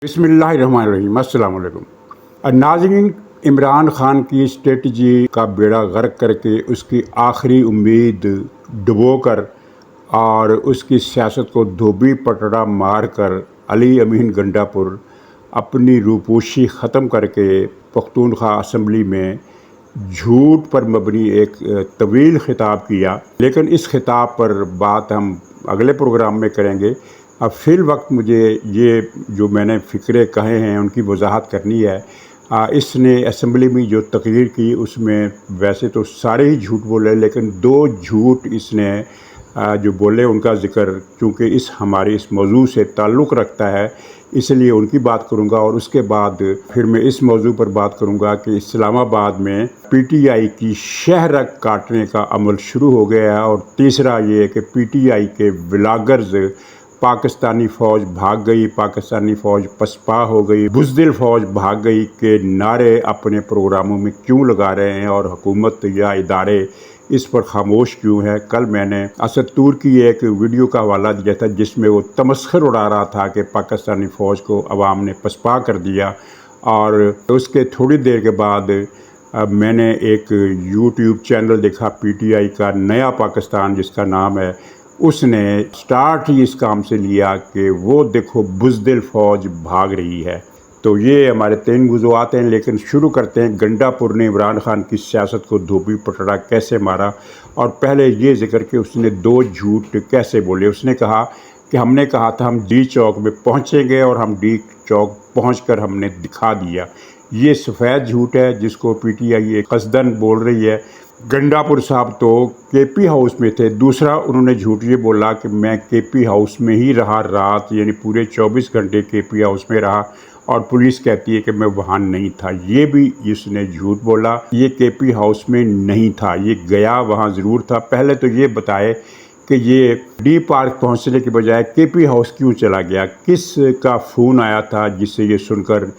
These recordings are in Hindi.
बिस्मिल्लाहिर्रहमानिर्रहीम, अस्सलाम वालेकुम। नाज़रीन, इमरान ख़ान की स्ट्रेटजी का बेड़ा गर्क करके उसकी आखिरी उम्मीद डुबोकर और उसकी सियासत को धोबी पटड़ा मार कर अली अमीन गंडापुर अपनी रूपोशी ख़त्म करके पख्तूनख्वा असम्बली में झूठ पर मबनी एक तवील ख़िताब किया। लेकिन इस ख़िताब पर बात हम अगले प्रोग्राम में करेंगे। अब फ़िल वक्त मुझे ये जो मैंने फ़िक्रे कहे हैं उनकी वजाहत करनी है। इसने असम्बली में जो तकरीर की उसमें वैसे तो सारे ही झूठ बोले, लेकिन दो झूठ इसने जो बोले उनका ज़िक्र चूँकि हमारे इस मौजू से ताल्लुक़ रखता है, इसलिए उनकी बात करूंगा। और उसके बाद फिर मैं इस मौजू पर बात करूंगा कि इस्लामाबाद में पीटीआई की शहरक काटने का अमल शुरू हो गया है। और तीसरा ये कि पीटीआई के व्लॉगर्स पाकिस्तानी फ़ौज भाग गई, पाकिस्तानी फ़ौज पसपा हो गई, बुज़दिल फ़ौज भाग गई के नारे अपने प्रोग्रामों में क्यों लगा रहे हैं और हुकूमत या इदारे इस पर खामोश क्यों है। कल मैंने असद तूर की एक वीडियो का हवाला दिया था जिसमें वो तमस्खर उड़ा रहा था कि पाकिस्तानी फ़ौज को अवाम ने पसपा कर दिया। और उसके थोड़ी देर के बाद मैंने एक यूट्यूब चैनल देखा पीटीआई का नया पाकिस्तान जिसका नाम है, उसने स्टार्ट ही इस काम से लिया कि वो देखो बुज़दिल फ़ौज भाग रही है। तो ये हमारे 3 मौज़ूआत हैं, लेकिन शुरू करते हैं गंडापुर ने इमरान ख़ान की सियासत को धोबी पटड़ा कैसे मारा। और पहले ये जिक्र कि उसने 2 झूठ कैसे बोले। उसने कहा कि हमने कहा था हम डी चौक में पहुँचेंगे और हम डी चौक पहुँचकर हमने दिखा दिया। ये सफ़ेद झूठ है जिसको पीटीआई कसदन बोल रही है। गंडापुर साहब तो केपी हाउस में थे। दूसरा उन्होंने झूठ ये बोला कि मैं केपी हाउस में ही रहा रात, यानी पूरे 24 घंटे केपी हाउस में रहा और पुलिस कहती है कि मैं वहाँ नहीं था। ये भी इसने झूठ बोला। ये केपी हाउस में नहीं था, ये गया वहाँ ज़रूर था। पहले तो ये बताए कि ये डी पार्क पहुँचने के बजाय केपी हाउस क्यों चला गया, किस का फ़ोन आया था जिससे ये सुनकर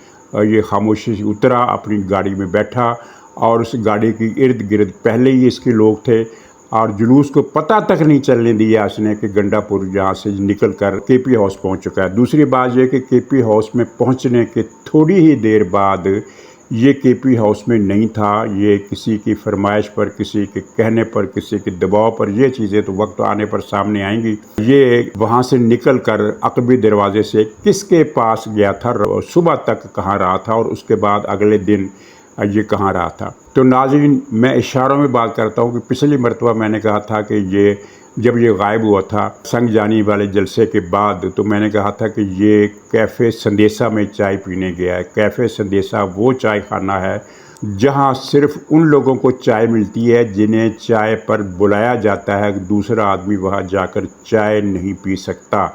ये खामोशी से उतरा, अपनी गाड़ी में बैठा और उस गाड़ी के इर्द गिर्द पहले ही इसके लोग थे और जुलूस को पता तक नहीं चलने दिया इसने कि गंडापुर यहाँ से निकल कर केपी हाउस पहुँच चुका है। दूसरी बात यह कि केपी हाउस में पहुँचने के थोड़ी ही देर बाद ये केपी हाउस में नहीं था। ये किसी की फरमाइश पर, किसी के कहने पर, किसी के दबाव पर, ये चीज़ें तो वक्त आने पर सामने आएंगी। ये वहाँ से निकल कर अकबी दरवाजे से किसके पास गया था, सुबह तक कहाँ रहा था और उसके बाद अगले दिन ये कहाँ रहा था। तो नाज़रीन, मैं इशारों में बात करता हूँ कि पिछली मरतबा मैंने कहा था कि ये जब ये गायब हुआ था संग जानी वाले जलसे के बाद, तो मैंने कहा था कि ये कैफ़े संदेशा में चाय पीने गया है। कैफ़े संदेशा वो चाय खाना है जहाँ सिर्फ उन लोगों को चाय मिलती है जिन्हें चाय पर बुलाया जाता है, दूसरा आदमी वहाँ जाकर चाय नहीं पी सकता।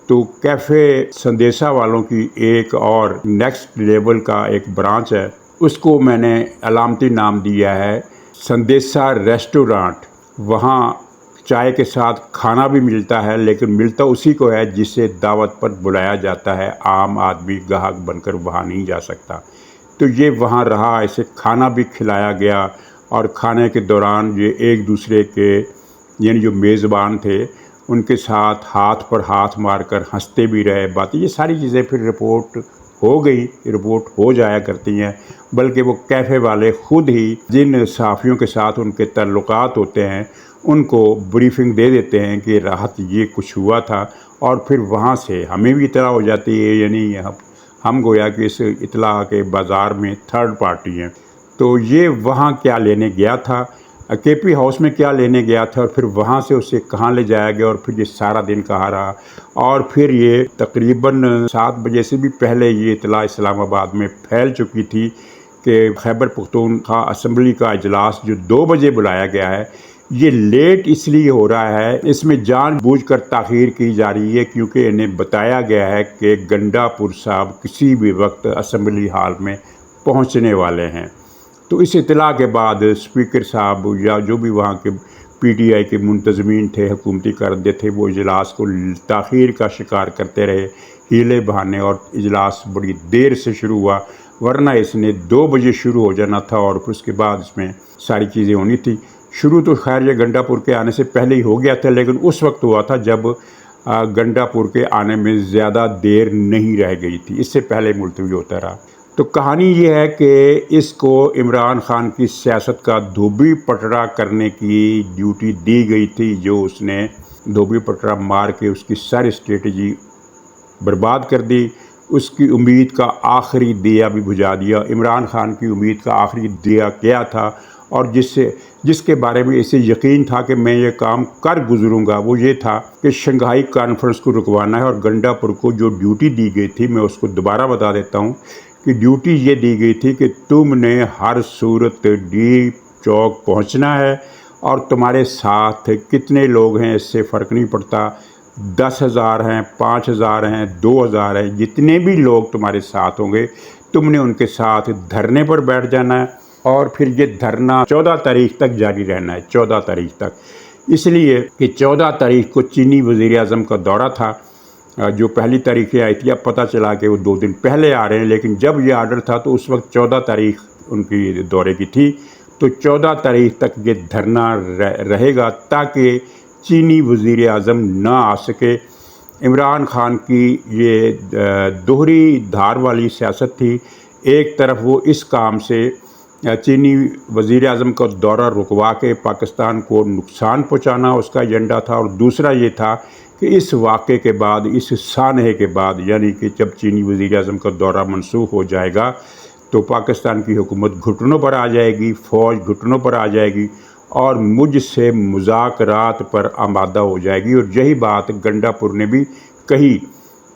तो कैफ़े संदेशा वालों की एक और नेक्स्ट लेवल का एक ब्रांच है, उसको मैंने अलामती नाम दिया है संदेशा रेस्टोरेंट। वहाँ चाय के साथ खाना भी मिलता है, लेकिन मिलता उसी को है जिसे दावत पर बुलाया जाता है। आम आदमी ग्राहक बनकर वहाँ नहीं जा सकता। तो ये वहाँ रहा, इसे खाना भी खिलाया गया और खाने के दौरान ये एक दूसरे के यानी जो मेज़बान थे उनके साथ हाथ पर हाथ मारकर हंसते भी रहे। बातें ये सारी चीज़ें फिर रिपोर्ट हो जाया करती हैं। बल्कि वो कैफ़े वाले ख़ुद ही जिन सहाफ़ियों के साथ उनके ताल्लुकात होते हैं उनको ब्रीफिंग दे देते हैं कि राहत ये कुछ हुआ था, और फिर वहाँ से हमें भी इतला हो जाती है। यानी हम गोया कि इस इतला के बाज़ार में थर्ड पार्टी हैं। तो ये वहाँ क्या लेने गया था, केपी हाउस में क्या लेने गया था, और फिर वहाँ से उसे कहाँ ले जाया गया, और फिर ये सारा दिन कहाँ रहा। और फिर ये तकरीबन 7 बजे से भी पहले ये इतला इस्लामाबाद में फैल चुकी थी कि खैबर पख्तूनख्वा असम्बली का इजलास जो 2 बजे बुलाया गया है, ये लेट इसलिए हो रहा है, इसमें जानबूझकर ताख़ीर की जा रही है क्योंकि इन्हें बताया गया है कि गंडापुर साहब किसी भी वक्त असम्बली हाल में पहुँचने वाले हैं। तो इस इतला के बाद स्पीकर साहब या जो भी वहाँ के पीटीआई के मुंतज़मीन थे, हुकूमती करदे थे, वो इजलास को ताख़ीर का शिकार करते रहे, हीले बहाने, और इजलास बड़ी देर से शुरू हुआ। वरना इसने 2 बजे शुरू हो जाना था और फिर उसके बाद इसमें सारी चीज़ें होनी थी। शुरू तो खैर ये गंडापुर के आने से पहले ही हो गया था, लेकिन उस वक्त हुआ था जब गंडापुर के आने में ज़्यादा देर नहीं रह गई थी, इससे पहले मुलतवी होता रहा। तो कहानी ये है कि इसको इमरान खान की सियासत का धोबी पटरा करने की ड्यूटी दी गई थी, जो उसने धोबी पटरा मार के उसकी सारी स्ट्रेटजी बर्बाद कर दी। उसकी उम्मीद का आखिरी दिया भी बुझा दिया। इमरान खान की उम्मीद का आखिरी दिया क्या था और जिसके बारे में इसे यकीन था कि मैं ये काम कर गुजरूंगा, वो ये था कि शंघाई कॉन्फ्रेंस को रुकवाना है। और गंडापुर को जो ड्यूटी दी गई थी, मैं उसको दोबारा बता देता हूँ कि ड्यूटी ये दी गई थी कि तुमने हर सूरत डी चौक पहुँचना है और तुम्हारे साथ कितने लोग हैं इससे फ़र्क नहीं पड़ता, 10,000 हैं, 5,000 हैं, 2,000 हैं, जितने भी लोग तुम्हारे साथ होंगे तुमने उनके साथ धरने पर बैठ जाना है और फिर ये धरना 14 तारीख तक जारी रहना है, 14 तारीख तक। इसलिए कि 14 तारीख को चीनी वज़ीर आज़म का दौरा था, जो पहली तारीख आई थी। अब पता चला कि वो 2 दिन पहले आ रहे हैं, लेकिन जब ये आर्डर था तो उस वक्त 14 तारीख उनकी दौरे की थी। तो 14 तारीख तक ये धरना रहेगा ताकि चीनी वज़ीर आज़म ना आ सके। इमरान खान की ये दोहरी धार वाली सियासत थी। एक तरफ वो इस काम से चीनी वज़ीर आज़म का दौरा रुकवा के पाकिस्तान को नुकसान पहुंचाना उसका एजेंडा था, और दूसरा ये था कि इस वाक़े के बाद, इस सानहे के बाद, यानी कि जब चीनी वज़ीर आज़म का दौरा मनसूख हो जाएगा तो पाकिस्तान की हुकूमत घुटनों पर आ जाएगी, फ़ौज घुटनों पर आ जाएगी और मुझसे मुज़ाकरात पर आमादा हो जाएगी। और यही बात गंडापुर ने भी कही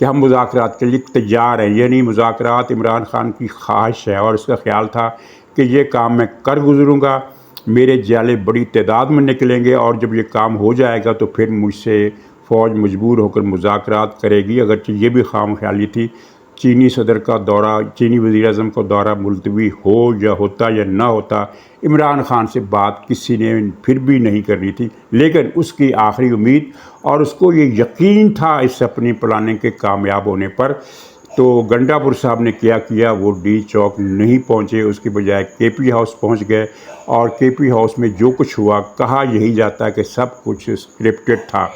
कि हम मुज़ाकरात के लिए तैयार हैं। यानी मुज़ाकरात इमरान खान की ख्वाहिश है और इसका ख्याल था कि ये काम मैं कर गुजरूँगा, मेरे जाले बड़ी तादाद में निकलेंगे और जब ये काम हो जाएगा तो फिर मुझसे फ़ौज मजबूर होकर मुज़ाकरात करेगी। अगरचे ये भी खाम ख्याली थी, चीनी सदर का दौरा, चीनी वज़ीर आज़म का दौरा मुलतवी हो या होता या ना होता, इमरान खान से बात किसी ने फिर भी नहीं करनी थी। लेकिन उसकी आखिरी उम्मीद और उसको ये यकीन था इस अपनी प्लानिंग के कामयाब होने पर। तो गंडापुर साहब ने क्या किया, वो डी चौक नहीं पहुँचे, उसकी बजाय केपी हाउस पहुँच गए। और केपी हाउस में जो कुछ हुआ, कहा यही जाता है कि सब कुछ स्क्रिप्टेड था।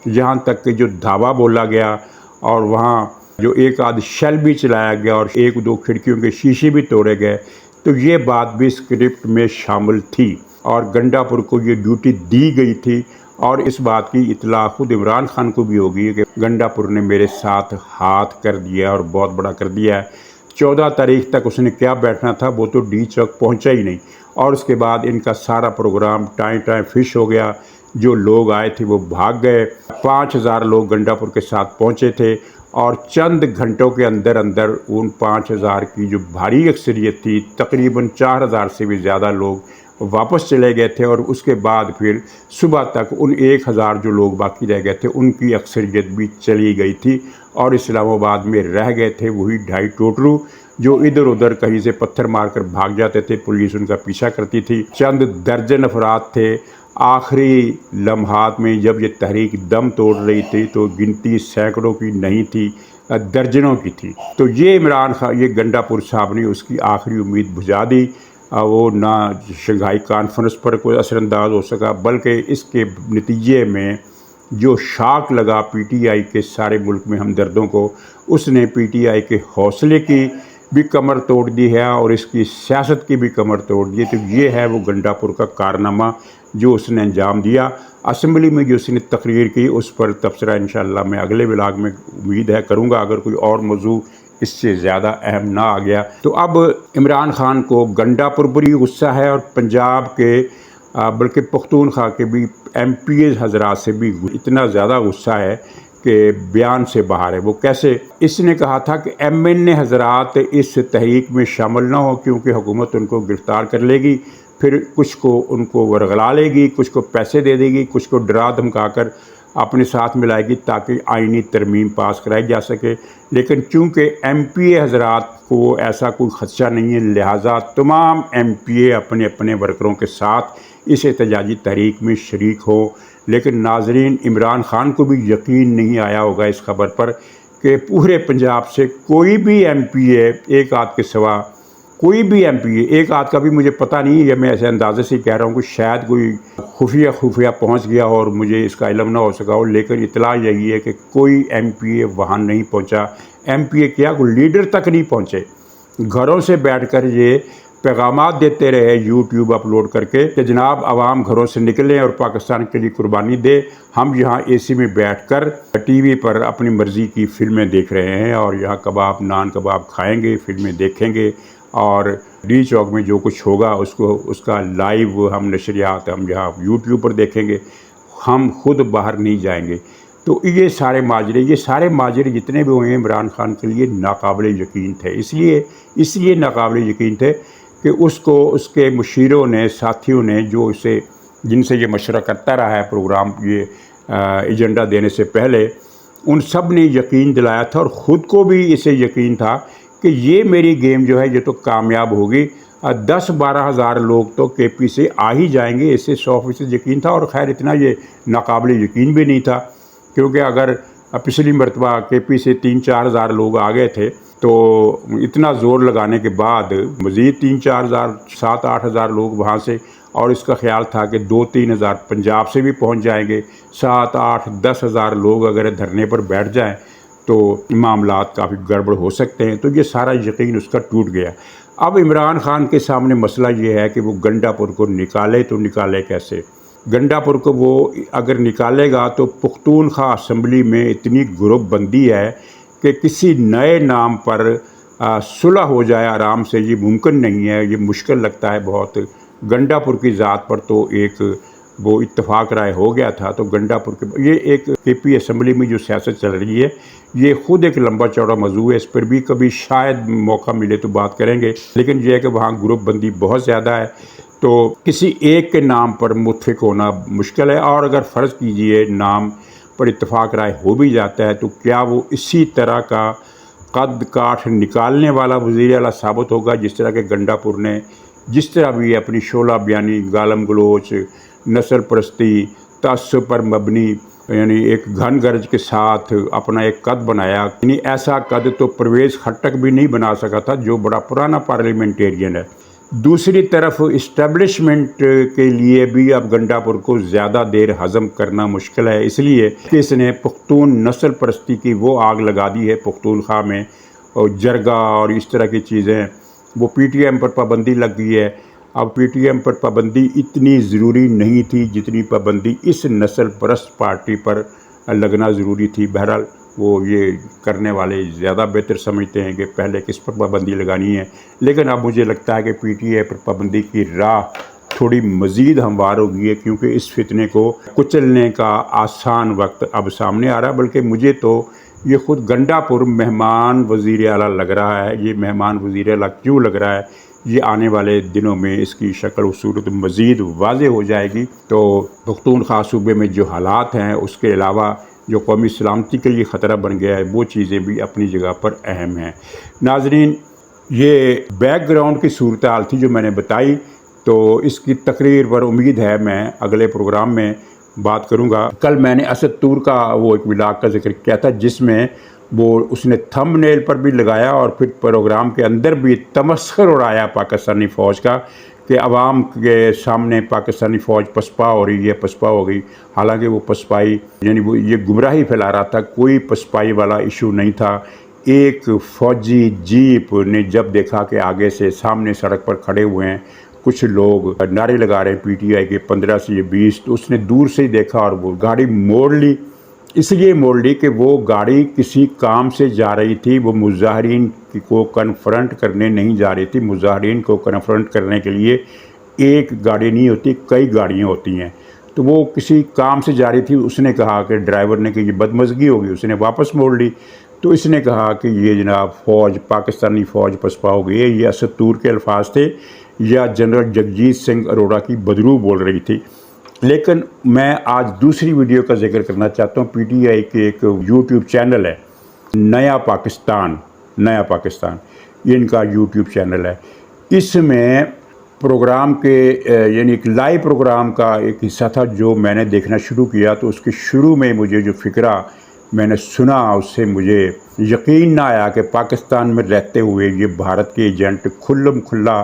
यहाँ तक कि जो धावा बोला गया और वहाँ जो एक आध शेल भी चलाया गया और 1-2 खिड़कियों के शीशे भी तोड़े गए, तो ये बात भी स्क्रिप्ट में शामिल थी और गंडापुर को ये ड्यूटी दी गई थी। और इस बात की इतला खुद इमरान खान को भी होगी कि गंडापुर ने मेरे साथ हाथ कर दिया और बहुत बड़ा कर दिया है। 14 तारीख तक उसने क्या बैठना था, वो तो डी चौक पहुंचा ही नहीं। और उसके बाद इनका सारा प्रोग्राम टाइम फिश हो गया। जो लोग आए थे वो भाग गए। 5,000 लोग गंडापुर के साथ पहुंचे थे और चंद घंटों के अंदर अंदर उन 5,000 की जो भारी अक्सरियत थी, तकरीबन 4,000 से भी ज़्यादा लोग वापस चले गए थे। और उसके बाद फिर सुबह तक उन 1,000 जो लोग बाकी रह गए थे उनकी अक्सरियत भी चली गई थी और इस्लामाबाद में रह गए थे वही 2.5 टोटरू, जो इधर उधर कहीं से पत्थर मारकर भाग जाते थे, पुलिस उनका पीछा करती थी। चंद दर्जन अफराद थे। आखिरी लम्हात में जब ये तहरीक दम तोड़ रही थी तो गिनती सैकड़ों की नहीं थी, दर्जनों की थी। तो ये इमरान खान, ये गंडापुर साहब ने उसकी आखिरी उम्मीद बुझा दी। वो ना शंघाई कॉन्फ्रेंस पर कोई असरअंदाज हो सका, बल्कि इसके नतीजे में जो शाख लगा पीटीआई के सारे मुल्क में हमदर्दों को, उसने पीटीआई के हौसले की भी कमर तोड़ दी है और इसकी सियासत की भी कमर तोड़ दी है। तो ये है वो गंडापुर का कारनामा जो उसने अंजाम दिया। असम्बली में जो उसने तकरीर की उस पर तबसरा इंशाअल्लाह मैं अगले व्लॉग में उम्मीद है करूँगा, अगर कोई और मौजू इससे ज़्यादा अहम ना आ गया। तो अब इमरान खान को गंडापुर पर ही गुस्सा है और पंजाब के बल्कि पख्तूनख्वा के भी MPs हजरात से भी इतना ज़्यादा गुस्सा है कि बयान से बाहर है। वो कैसे, इसने कहा था कि MNA हजरात इस तहरीक में शामिल ना हो क्योंकि हुकूमत उनको गिरफ़्तार कर लेगी, फिर कुछ को उनको वरगला लेगी, कुछ को पैसे दे देगी, कुछ को डरा धमका कर अपने साथ मिलाएगी ताकि आइनी तरमीम पास कराई जा सके। लेकिन चूँकि MPA हजरात को ऐसा कोई खदशा नहीं है, लिहाजा तमाम MPA अपने अपने वर्करों के साथ इस एहतजाजी तहरीक में शरीक हो। लेकिन नाजरीन, इमरान खान को भी यकीन नहीं आया होगा इस खबर पर कि पूरे पंजाब से कोई भी MPA एक आध के सिवा कोई भी एमपी, एक आध का भी मुझे पता नहीं, या मैं ऐसे अंदाजे से कह रहा हूँ कि शायद कोई खुफिया पहुँच गया और मुझे इसका इल्म ना हो सका हो, लेकिन इतला यही है कि कोई एमपी वहाँ नहीं पहुँचा। एमपी क्या, कोई लीडर तक नहीं पहुँचे। घरों से बैठकर ये पैगामात देते रहे यूट्यूब अपलोड करके कि जनाब आवाम घरों से निकलें और पाकिस्तान के लिए कुर्बानी दे। हम यहाँ एसी में बैठकर टीवी पर अपनी मर्ज़ी की फ़िल्में देख रहे हैं और यहाँ कबाब नान कबाब खाएंगे, फिल्में देखेंगे और डी चौक में जो कुछ होगा उसका लाइव हम नशरियात हम यहाँ यूट्यूब पर देखेंगे, हम खुद बाहर नहीं जाएंगे। तो ये सारे माजरे जितने भी हुए हैं इमरान खान के लिए नाकाबिल यकीन थे। इसलिए नाकाबिल यकीन थे कि उसको उसके मुशीरों ने, साथियों ने, जो जिनसे ये मशवरा करता रहा है प्रोग्राम ये एजेंडा देने से पहले, उन सब ने यकीन दिलाया था और ख़ुद को भी इसे यकीन था कि ये मेरी गेम जो है ये तो कामयाब होगी। 10-12 हज़ार लोग तो केपी से आ ही जाएंगे, इससे 100% यकीन था। और ख़ैर इतना ये नाकाबिल यकीन भी नहीं था, क्योंकि अगर पिछली मरतबा केपी से 3-4 हज़ार लोग आ गए थे तो इतना ज़ोर लगाने के बाद मज़ीद 3-4 हज़ार 7-8 हज़ार लोग वहाँ से, और इसका ख्याल था कि 2-3 हज़ार पंजाब से भी पहुँच जाएंगे। 7-8-10 हज़ार लोग अगर धरने पर बैठ जाएं तो मामलात काफ़ी गड़बड़ हो सकते हैं। तो ये सारा यकीन उसका टूट गया। अब इमरान खान के सामने मसला ये है कि वो गंडापुर को निकाले तो निकाले कैसे। गंडापुर को वो अगर निकालेगा तो पुख्तूनख्वा असम्बली में इतनी ग्रुपबंदी है कि किसी नए नाम पर सुलह हो जाए आराम से, ये मुमकिन नहीं है, ये मुश्किल लगता है बहुत। गंडापुर की ज़ात पर तो एक वो इत्तफाक राय हो गया था, तो गंडापुर के ये एक केपी असम्बली में जो सियासत चल रही है ये ख़ुद एक लंबा चौड़ा मौजू है। इस पर भी कभी शायद मौका मिले तो बात करेंगे, लेकिन यह है कि वहाँ ग्रुपबंदी बहुत ज़्यादा है, तो किसी एक के नाम पर मुत्फिक होना मुश्किल है। और अगर फ़र्ज़ कीजिए नाम पर इत्तफाक राय हो भी जाता है तो क्या वो इसी तरह का कद काठ निकालने वाला वज़ीर आला साबित होगा जिस तरह के गंडापुर ने, जिस तरह भी अपनी शोला बयानी, गालम गलोच, नस्ल परस्ती, तअस्सुब पर मबनी, यानी एक घन गर्ज के साथ अपना एक कद बनाया। यानी ऐसा कद तो परवेज़ खट्टक भी नहीं बना सका था, जो बड़ा पुराना पार्लियामेंटेरियन है। दूसरी तरफ इस्टेब्लिशमेंट के लिए भी अब गंडापुर को ज़्यादा देर हज़म करना मुश्किल है, इसलिए कि इसने पुख्तून नस्ल परस्ती की वो आग लगा दी है पुख्तूनख्वा में, और जरगा और इस तरह की चीज़ें, वो पीटीएम पर पाबंदी लग गई है। अब पीटीएम पर पाबंदी इतनी ज़रूरी नहीं थी जितनी पाबंदी इस नस्ल परस्त पार्टी पर लगना ज़रूरी थी। बहरहाल वो ये करने वाले ज़्यादा बेहतर समझते हैं कि पहले किस पर पाबंदी लगानी है, लेकिन अब मुझे लगता है कि पीटीआई पर पाबंदी की राह थोड़ी मज़ीद हमवार हो गई है, क्योंकि इस फितने को कुचलने का आसान वक्त अब सामने आ रहा है। बल्कि मुझे तो ये ख़ुद गंडापुर मेहमान वज़ीर आला लग रहा है। ये मेहमान वज़ीर आला क्यों लग रहा है, ये आने वाले दिनों में इसकी शक्ल और सूरत मज़ीद वाज़े हो जाएगी। तो पुख्तूनख्वा सूबे में जो हालात हैं, उसके अलावा जो कौमी सलामती के लिए ख़तरा बन गया है, वो चीज़ें भी अपनी जगह पर अहम हैं। नाज़रीन, ये बैकग्राउंड की सूरत हाल थी जो मैंने बताई, तो इसकी तकरीर पर उम्मीद है मैं अगले प्रोग्राम में बात करूँगा। कल मैंने असद तूर का वो एक व्लॉग का जिक्र किया था, जिसमें वो उसने थंबनेल पर भी लगाया और फिर प्रोग्राम के अंदर भी तमस्खुर उड़ाया पाकिस्तानी फ़ौज का कि आवाम के सामने पाकिस्तानी फ़ौज पसपा हो रही है, पसपा हो गई। हालांकि वो पसपाई, यानी वो ये गुमराही फैला रहा था, कोई पसपाई वाला इशू नहीं था। एक फ़ौजी जीप ने जब देखा कि आगे से सामने सड़क पर खड़े हुए हैं कुछ लोग नारे लगा रहे हैं पीटीआई के 15 से ये 20, तो उसने दूर से ही देखा और वो गाड़ी मोड़ ली। इसलिए मोड़ ली कि वो गाड़ी किसी काम से जा रही थी, वो मुजाहिरीन को कन्फ्रंट करने नहीं जा रही थी। मुजाहिरीन को कन्फ्रंट करने के लिए एक गाड़ी नहीं होती, कई गाड़ियाँ होती हैं। तो वो किसी काम से जा रही थी। उसने कहा कि ड्राइवर ने कि ये बदमज़गी होगी, उसने वापस मोड़ ली। तो इसने कहा कि ये जनाब फ़ौज, पाकिस्तानी फ़ौज पसपा हो गई है। ये असद तूर के अल्फाज थे या जनरल जगजीत सिंह अरोड़ा की बदरू बोल रही थी। लेकिन मैं आज दूसरी वीडियो का जिक्र करना चाहता हूँ। पीटीआई के एक यूट्यूब चैनल है, नया पाकिस्तान, ये इनका यूट्यूब चैनल है। इसमें प्रोग्राम के यानी एक लाइव प्रोग्राम का एक हिस्सा था जो मैंने देखना शुरू किया, तो उसके शुरू में मुझे जो फ़िक्रा मैंने सुना उससे मुझे यकीन ना आया कि पाकिस्तान में रहते हुए ये भारत के एजेंट खुल्लम खुल्ला।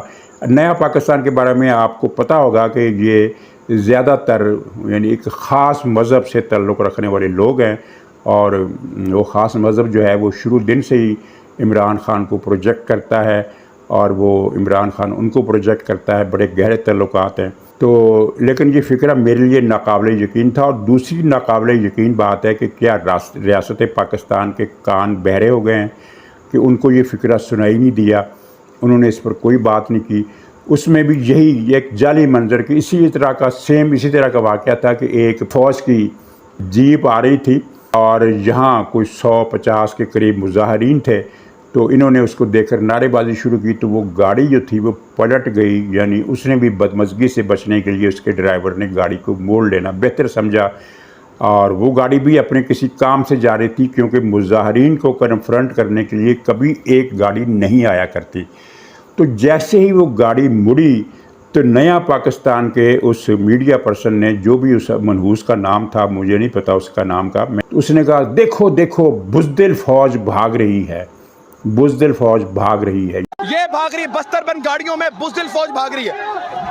नया पाकिस्तान के बारे में आपको पता होगा कि ये ज़्यादातर यानी एक ख़ास मज़हब से ताल्लुक़ रखने वाले लोग हैं, और वो ख़ास मज़हब जो है वो शुरू दिन से ही इमरान ख़ान को प्रोजेक्ट करता है, और वो इमरान ख़ान उनको प्रोजेक्ट करता है। बड़े गहरे ताल्लुकात हैं। तो लेकिन ये फ़िक्रा मेरे लिए नाकाबिले यकीन था। और दूसरी नाकाबिले यकीन बात है कि क्या रियासत पाकिस्तान के कान बहरे हो गए हैं कि उनको ये फ़िक्रा सुनाई नहीं दिया, उन्होंने इस पर कोई बात नहीं की। उसमें भी यही एक जाली मंजर की इसी तरह का वाक़या था कि एक फ़ौज की जीप आ रही थी और यहाँ कोई 150 के करीब मुजाहरीन थे। तो इन्होंने उसको देखकर नारेबाजी शुरू की, तो वो गाड़ी जो थी वो पलट गई। यानी उसने भी बदमज़गी से बचने के लिए उसके ड्राइवर ने गाड़ी को मोड़ लेना बेहतर समझा, और वो गाड़ी भी अपने किसी काम से जा रही थी, क्योंकि मुजाहरीन को कन्फ्रंट करने के लिए कभी एक गाड़ी नहीं आया करती। तो जैसे ही वो गाड़ी मुड़ी तो नया पाकिस्तान के उस मीडिया पर्सन ने, जो भी उस मनहूस का नाम था, मुझे नहीं पता उसका नाम का, उसने कहा देखो देखो बुज़दिल फ़ौज भाग रही है, बुज़दिल फ़ौज भाग रही है। ये भाग रही है, बस्तरबंद गाड़ियों में बुज़दिल फ़ौज भाग रही है।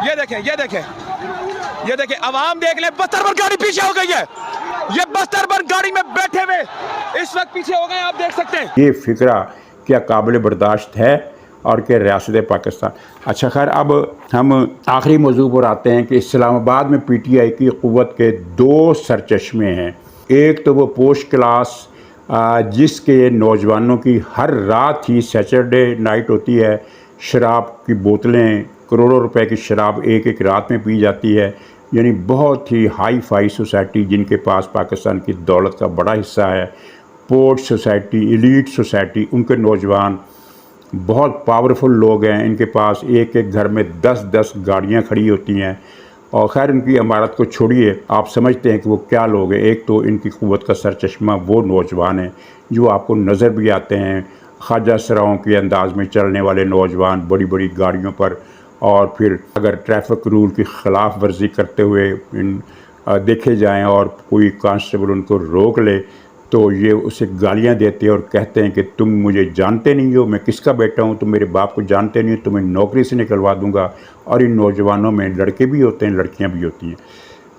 ये देखें, ये देखें, ये देखें, अवाम देख लें, बस्तरबंद गाड़ी पीछे हो गई है। ये बस्तरबंद गाड़ी में बैठे हुए इस वक्त पीछे हो गए, आप देख सकते हैं। ये फ़िक्रा क्या काबिल बर्दाश्त है और क्या रियासत पाकिस्तान। अच्छा खैर, अब हम आखिरी मौजू पर आते हैं कि इस्लामाबाद में PTI की क़ुव्वत के 2 सरचश्मे हैं। एक तो वो पोस्ट क्लास जिसके नौजवानों की हर रात ही सैटरडे नाइट होती है, शराब की बोतलें, करोड़ों रुपए की शराब एक एक रात में पी जाती है। यानी बहुत ही हाई फाई सोसाइटी जिनके पास पाकिस्तान की दौलत का बड़ा हिस्सा है, पोर्ट सोसाइटी, एलीट सोसाइटी, उनके नौजवान बहुत पावरफुल लोग हैं। इनके पास एक एक घर में 10-10 गाड़ियाँ खड़ी होती हैं। और ख़ैर इनकी इमारत को छोड़िए, आप समझते हैं कि वो क्या लोग हैं। एक तो इनकी क़ुव्वत का सरचश्मा वो नौजवान हैं जो आपको नज़र भी आते हैं, ख्वाजा सराओं के अंदाज़ में चलने वाले नौजवान बड़ी बड़ी गाड़ियों पर। और फिर अगर ट्रैफिक रूल की ख़िलाफ़ वर्जी करते हुए देखे जाएं और कोई कांस्टेबल उनको रोक ले तो ये उसे गालियां देते हैं और कहते हैं कि तुम मुझे जानते नहीं हो, मैं किसका बेटा हूँ, तुम मेरे बाप को जानते नहीं हो, तुम्हें नौकरी से निकलवा दूंगा। और इन नौजवानों में लड़के भी होते हैं, लड़कियां भी होती हैं।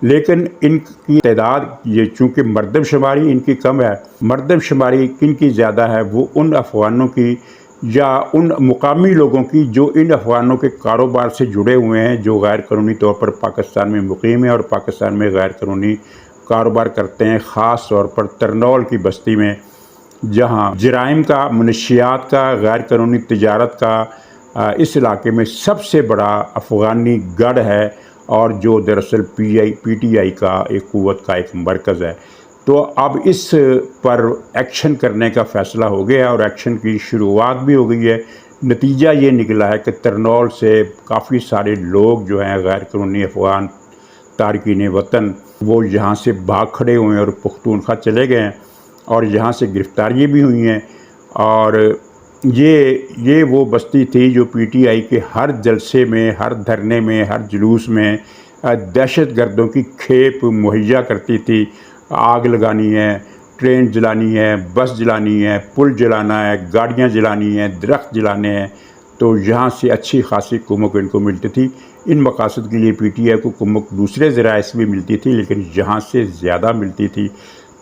लेकिन इनकी तादाद, ये चूँकि मर्दमशुमारी इनकी कम है, मर्दमशुमारी किनकी ज़्यादा है, वो उन अफ़गानों की या उन मुकामी लोगों की जो इन अफ़गानों के कारोबार से जुड़े हुए हैं, जो गैर कानूनी तौर पर पाकिस्तान में मुकीम है और पाकिस्तान में गैर कानूनी कारोबार करते हैं। ख़ास तौर पर तरनौल की बस्ती में, जहाँ जराइम का, मनशियात का, गैर कानूनी तिजारत का इस इलाके में सबसे बड़ा अफ़गानी गढ़ है, और जो दरअसल PTI का एक क़ुव्वत का एक मरकज़ है। तो अब इस पर एक्शन करने का फ़ैसला हो गया और एक्शन की शुरुआत भी हो गई है। नतीजा ये निकला है कि तरनौल से काफ़ी सारे लोग जो हैं गैर कानूनी अफ़गान तारकीन वतन, वो यहाँ से भाग खड़े हुए हैं और पुख्तूनख्वा चले गए हैं, और यहाँ से गिरफ़्तारियाँ भी हुई हैं। और ये वो बस्ती थी जो PTI के हर जलसे में, हर धरने में, हर जुलूस में दहशत गर्दों की खेप मुहैया करती थी। आग लगानी है, ट्रेन जलानी है, बस जलानी है, पुल जलाना है, गाड़ियाँ जलानी हैं, दरख्त जलाने हैं। तो यहाँ से अच्छी खासी कुमक इनको मिलती थी। इन मकासद के लिए PTI को कुमक दूसरे ज़राए से भी मिलती थी, लेकिन यहाँ से ज़्यादा मिलती थी।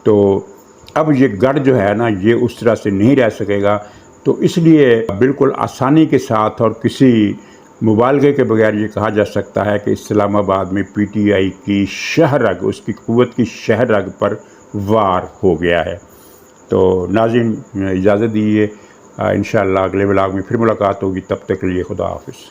तो अब ये गढ़ जो है ना, ये उस तरह से नहीं रह सकेगा। तो इसलिए बिल्कुल आसानी के साथ और किसी मुबालगे के बगैर ये कहा जा सकता है कि इस्लामाबाद में PTI की शहरग, उसकी क़ुव्वत की शहरग पर वार हो गया है। तो नाज़रीन, इजाज़त दीजिए, इंशाअल्लाह अगले व्लॉग में फिर मुलाकात होगी। तब तक के लिए खुदा हाफ़िज़।